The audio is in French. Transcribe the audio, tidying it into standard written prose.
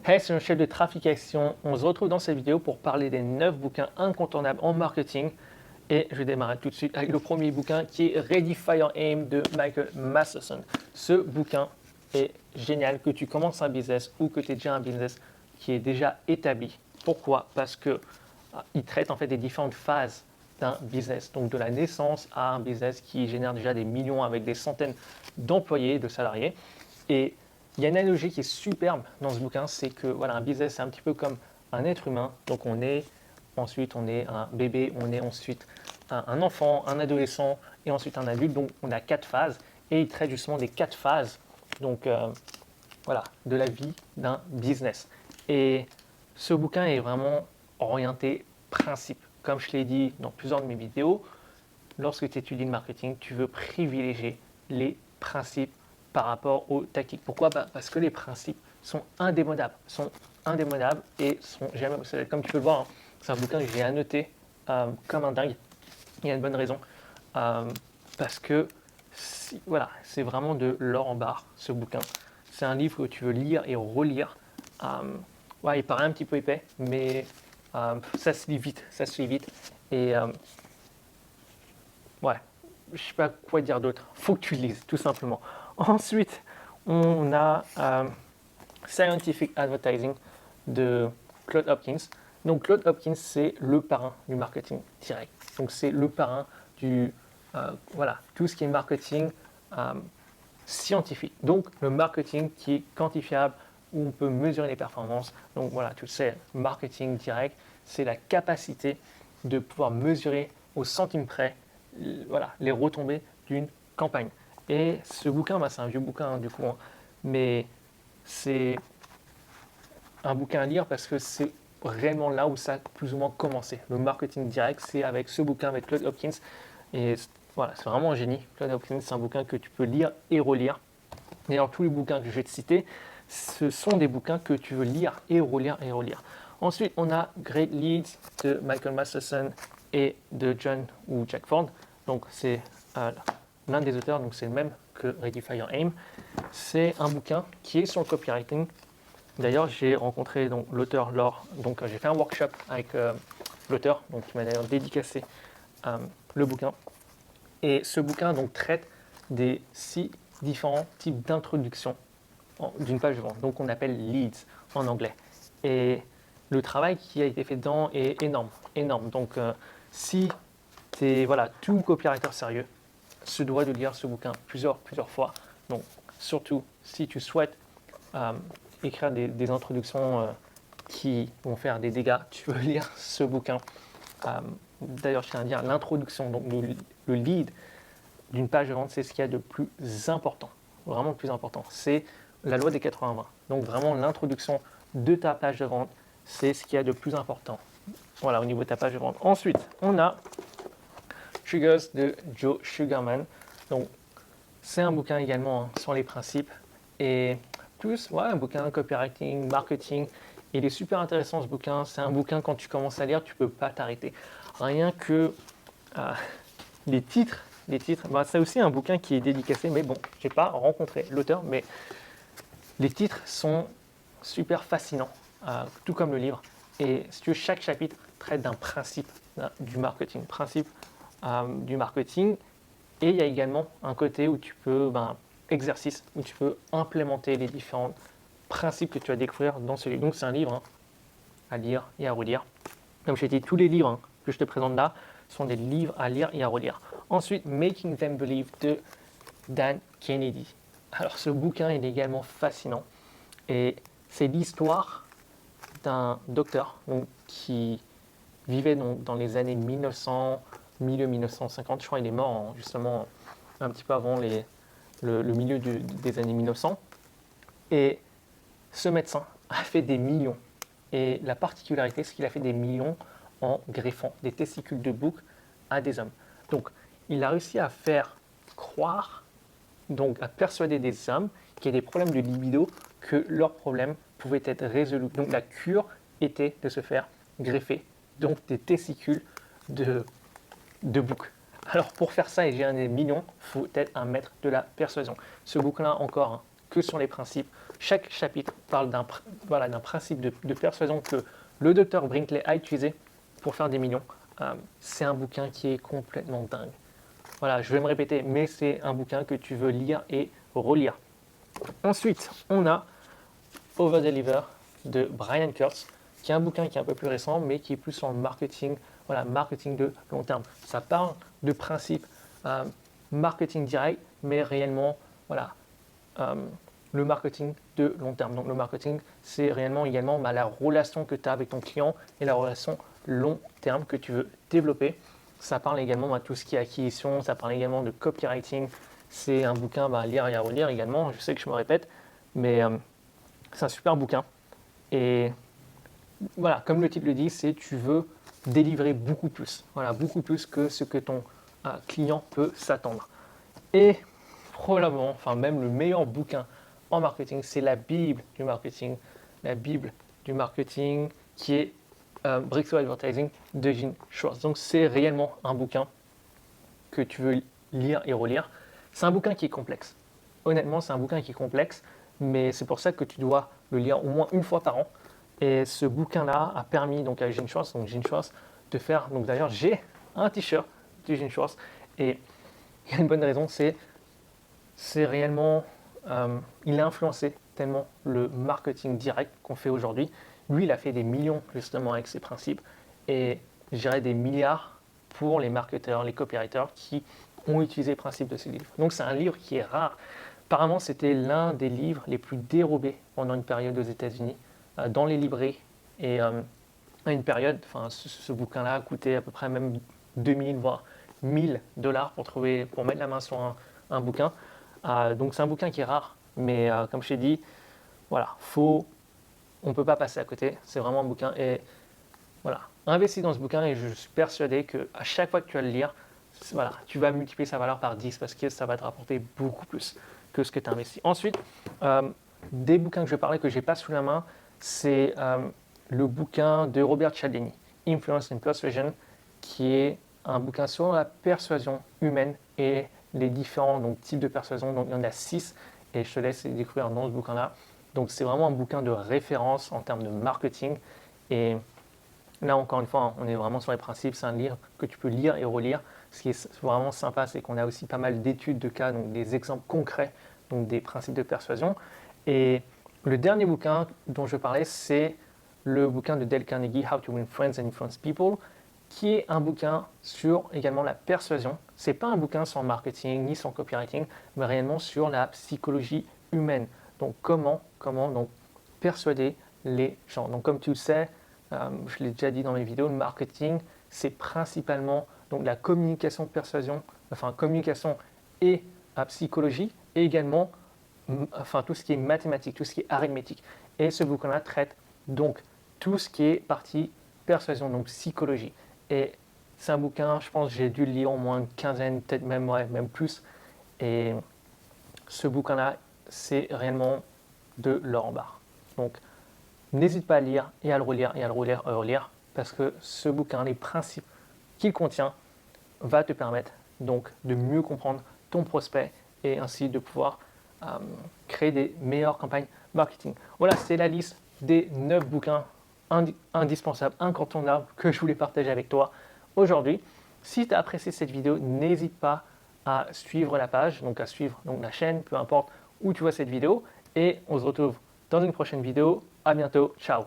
Hey, c'est un chef de trafication. On se retrouve dans cette vidéo pour parler des 9 bouquins incontournables en marketing. Et je vais démarrer tout de suite avec le premier bouquin qui est Ready Fire Aim de Michael Masterson. Ce bouquin est génial, que tu commences un business ou que tu es déjà un business qui est déjà établi. Pourquoi? Parce que il traite en fait des différentes phases d'un business, donc de la naissance à un business qui génère déjà des millions avec des centaines d'employés, de salariés. Et il y a une analogie qui est superbe dans ce bouquin, c'est que voilà, un business, c'est un petit peu comme un être humain. Donc ensuite on est un bébé, on est ensuite un enfant, un adolescent et ensuite un adulte. Donc on a 4 phases et il traite justement des 4 phases donc, voilà, de la vie d'un business. Et ce bouquin est vraiment orienté principe. Comme je l'ai dit dans plusieurs de mes vidéos, lorsque tu étudies le marketing, tu veux privilégier les principes par rapport aux tactiques. Pourquoi? Parce que les principes sont indémodables, et sont jamais obsolètes. Comme tu peux le voir, hein, c'est un bouquin que j'ai annoté comme un dingue. Il y a une bonne raison. Parce que voilà, c'est vraiment de l'or en barre, ce bouquin. C'est un livre que tu veux lire et relire. Ouais, il paraît un petit peu épais, mais ça se lit vite, Et ouais, je sais pas quoi dire d'autre. Faut que tu le lises, tout simplement. Ensuite, on a Scientific Advertising de Claude Hopkins. Donc Claude Hopkins, c'est le parrain du marketing direct. Donc c'est le parrain du voilà, tout ce qui est marketing scientifique. Donc le marketing qui est quantifiable, où on peut mesurer les performances. Donc voilà, tu sais, marketing direct, c'est la capacité de pouvoir mesurer au centime près voilà, les retombées d'une campagne. Et ce bouquin, c'est un vieux bouquin hein, du coup, hein, mais c'est un bouquin à lire parce que c'est vraiment là où ça a plus ou moins commencé. Le marketing direct, c'est avec ce bouquin, avec Claude Hopkins. Et voilà, c'est vraiment un génie. Claude Hopkins, c'est un bouquin que tu peux lire et relire. D'ailleurs, tous les bouquins que je vais te citer, ce sont des bouquins que tu veux lire et relire et relire. Ensuite, on a Great Leads de Michael Masterson et de John ou Jack Ford. Donc, c'est l'un des auteurs, donc c'est le même que Ready Fire Aim. C'est un bouquin qui est sur le copywriting. D'ailleurs, j'ai rencontré l'auteur lors, donc j'ai fait un workshop avec l'auteur, donc qui m'a d'ailleurs dédicacé le bouquin. Et ce bouquin donc traite des 6 différents types d'introduction d'une page de vente. Donc on appelle leads en anglais. Et le travail qui a été fait dedans est énorme, énorme. Donc si tu es voilà, tout copywriter sérieux, se doit de lire ce bouquin plusieurs fois. Donc surtout si tu souhaites écrire des introductions qui vont faire des dégâts, tu veux lire ce bouquin. D'ailleurs, je tiens à dire l'introduction, donc le lead d'une page de vente, c'est ce qu'il y a de plus important, vraiment le plus important. C'est la loi des 80-20. Donc vraiment l'introduction de ta page de vente, c'est ce qu'il y a de plus important. Voilà, au niveau de ta page de vente. Ensuite, on a Triggers de Joe Sugarman. Donc, c'est un bouquin également hein, sur les principes et plus, ouais, un bouquin copywriting, marketing. Il est super intéressant ce bouquin. C'est un bouquin quand tu commences à lire, tu peux pas t'arrêter. Rien que les titres. C'est aussi un bouquin qui est dédicacé, mais bon, j'ai pas rencontré l'auteur, mais les titres sont super fascinants, tout comme le livre. Et si tu veux, chaque chapitre traite d'un principe du marketing, Et il y a également un côté où tu peux, exercice, où tu peux implémenter les différents principes que tu vas découvrir dans ce livre. Donc c'est un livre hein, à lire et à relire. Comme je t'ai dit, tous les livres hein, que je te présente là sont des livres à lire et à relire. Ensuite, Making Them Believe de Dan Kennedy. Alors ce bouquin est également fascinant et c'est l'histoire d'un docteur donc, qui vivait donc, dans les années 1900, milieu 1950. Je crois qu'il est mort justement un petit peu avant le milieu des années 1900. Et ce médecin a fait des millions. Et la particularité, c'est qu'il a fait des millions en greffant des testicules de bouc à des hommes. Donc, il a réussi à faire croire, donc à persuader des hommes qui avaient des problèmes de libido que leurs problèmes pouvaient être résolus. Donc, la cure était de se faire greffer, donc des testicules de bouc. Alors, pour faire ça et gérer des millions, il faut être un maître de la persuasion. Ce bouquin-là, encore, hein, que sur les principes, chaque chapitre parle d'un principe de persuasion que le docteur Brinkley a utilisé pour faire des millions. C'est un bouquin qui est complètement dingue. Voilà, je vais me répéter, mais c'est un bouquin que tu veux lire et relire. Ensuite, on a Over Deliver de Brian Kurtz, qui est un bouquin qui est un peu plus récent, mais qui est plus sur le marketing, voilà, marketing de long terme. Ça parle de principes marketing direct, mais réellement, voilà, le marketing de long terme. Donc le marketing, c'est réellement également la relation que tu as avec ton client et la relation long terme que tu veux développer. Ça parle également de tout ce qui est acquisition, ça parle également de copywriting. C'est un bouquin à lire et à relire également. Je sais que je me répète, mais c'est un super bouquin. Et voilà, comme le titre le dit, c'est tu veux délivrer beaucoup plus. Voilà, beaucoup plus que ce que ton client peut s'attendre. Et probablement, enfin même le meilleur bouquin en marketing, c'est la Bible du marketing. La Bible du marketing qui est Breakthrough Advertising de Gene Schwartz. Donc c'est réellement un bouquin que tu veux lire et relire. C'est un bouquin qui est complexe. Honnêtement, c'est un bouquin qui est complexe, mais c'est pour ça que tu dois le lire au moins une fois par an. Et ce bouquin-là a permis donc à Gene Schwartz, de faire. Donc d'ailleurs, j'ai un t-shirt de Gene Schwartz et il y a une bonne raison, c'est réellement, il a influencé tellement le marketing direct qu'on fait aujourd'hui. Lui, il a fait des millions justement avec ses principes et je dirais des milliards pour les marketeurs, les copywriters qui ont utilisé les principes de ce livre. Donc c'est un livre qui est rare. Apparemment, c'était l'un des livres les plus dérobés pendant une période aux États-Unis, dans les librairies. Et à une période, ce bouquin-là coûtait à peu près même 2000 voire 1000 dollars pour mettre la main sur un bouquin. Donc c'est un bouquin qui est rare, mais comme je t'ai dit, voilà, on ne peut pas passer à côté. C'est vraiment un bouquin et voilà, investis dans ce bouquin et je suis persuadé qu'à chaque fois que tu vas le lire, voilà, tu vas multiplier sa valeur par 10 parce que ça va te rapporter beaucoup plus que ce que tu as investi. Ensuite, des bouquins que je parlais que je n'ai pas sous la main, c'est le bouquin de Robert Cialdini, Influence and Persuasion, qui est un bouquin sur la persuasion humaine et les différents types de persuasion. Donc il y en a 6 et je te laisse les découvrir dans ce bouquin-là. Donc c'est vraiment un bouquin de référence en termes de marketing. Et là encore une fois, on est vraiment sur les principes. C'est un livre que tu peux lire et relire. Ce qui est vraiment sympa, c'est qu'on a aussi pas mal d'études de cas, donc des exemples concrets, donc des principes de persuasion. Et le dernier bouquin dont je parlais, c'est le bouquin de Dale Carnegie, How to Win Friends and Influence People, qui est un bouquin sur également la persuasion. Ce n'est pas un bouquin sur le marketing ni sur le copywriting, mais réellement sur la psychologie humaine. Donc comment donc, persuader les gens. Donc comme tu le sais, je l'ai déjà dit dans mes vidéos, le marketing, c'est principalement donc, la communication persuasion, enfin communication et psychologie, et également tout ce qui est mathématique, tout ce qui est arithmétique. Et ce bouquin-là traite donc tout ce qui est partie persuasion, donc psychologie. Et c'est un bouquin, je pense que j'ai dû le lire au moins une quinzaine, peut-être même, même plus. Et ce bouquin-là, c'est réellement de l'or en barre. Donc, n'hésite pas à lire et à le relire et à le relire et à le relire, parce que ce bouquin, les principes qu'il contient, va te permettre donc de mieux comprendre ton prospect et ainsi de pouvoir créer des meilleures campagnes marketing. Voilà, c'est la liste des 9 bouquins indispensables, incontournables que je voulais partager avec toi aujourd'hui. Si tu as apprécié cette vidéo, n'hésite pas à suivre la page, donc à suivre la chaîne, peu importe où tu vois cette vidéo. Et on se retrouve dans une prochaine vidéo. À bientôt. Ciao.